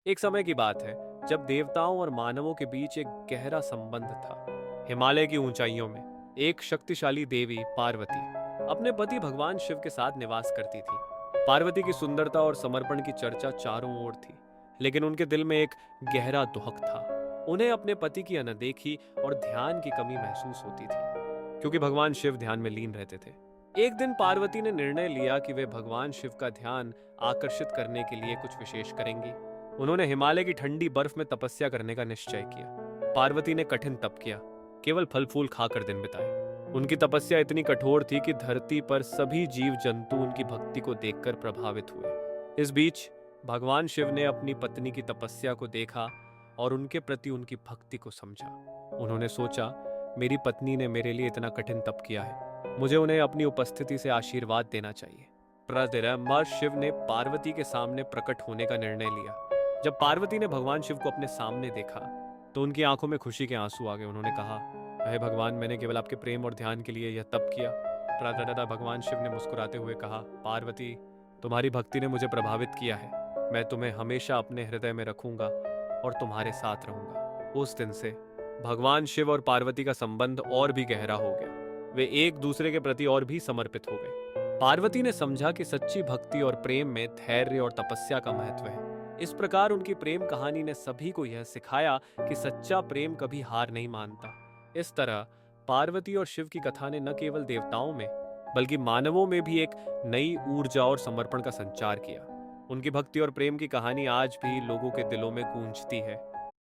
एक समय की बात है जब देवताओं और मानवों के बीच एक गहरा संबंध था। हिमालय की ऊंचाइयों में एक शक्तिशाली देवी पार्वती अपने पति भगवान शिव के साथ निवास करती थी। पार्वती की सुंदरता और समर्पण की चर्चा चारों ओर थी, लेकिन उनके दिल में एक गहरा दुख था। उन्हें अपने पति की अनदेखी और ध्यान की कमी महसूस होती थी, क्योंकि भगवान शिव ध्यान में लीन रहते थे। एक दिन पार्वती ने निर्णय लिया कि वे भगवान शिव का ध्यान आकर्षित करने के लिए कुछ विशेष करेंगी। उन्होंने हिमालय की ठंडी बर्फ में तपस्या करने का निश्चय किया। पार्वती ने कठिन तप किया, केवल फल फूल खाकर दिन बिताए। उनकी तपस्या इतनी कठोर थी कि धरती पर सभी जीव जंतु उनकी भक्ति को देखकर प्रभावित हुए। इस बीच भगवान शिव ने अपनी पत्नी की तपस्या को देखा और उनके प्रति उनकी भक्ति को समझा। उन्होंने सोचा, मेरी पत्नी ने मेरे लिए इतना कठिन तप किया है, मुझे उन्हें अपनी उपस्थिति से आशीर्वाद देना चाहिए। ब्रह्मा शिव ने पार्वती के सामने प्रकट होने का निर्णय लिया। जब पार्वती ने भगवान शिव को अपने सामने देखा तो उनकी आंखों में खुशी के आंसू आ गए। उन्होंने कहा, हे भगवान, मैंने केवल आपके प्रेम और ध्यान के लिए यह तप किया। प्रातः भगवान शिव ने मुस्कुराते हुए कहा, पार्वती, तुम्हारी भक्ति ने मुझे प्रभावित किया है। मैं तुम्हें हमेशा अपने हृदय में रखूंगा और तुम्हारे साथ रहूंगा। उस दिन से भगवान शिव और पार्वती का संबंध और भी गहरा हो गया। वे एक दूसरे के प्रति और भी समर्पित हो गए। पार्वती ने समझा कि सच्ची भक्ति और प्रेम में धैर्य और तपस्या का महत्व है। इस प्रकार उनकी प्रेम कहानी ने सभी को यह सिखाया कि सच्चा प्रेम कभी हार नहीं मानता। इस तरह पार्वती और शिव की कथा ने न केवल देवताओं में बल्कि मानवों में भी एक नई ऊर्जा और समर्पण का संचार किया। उनकी भक्ति और प्रेम की कहानी आज भी लोगों के दिलों में गूंजती है।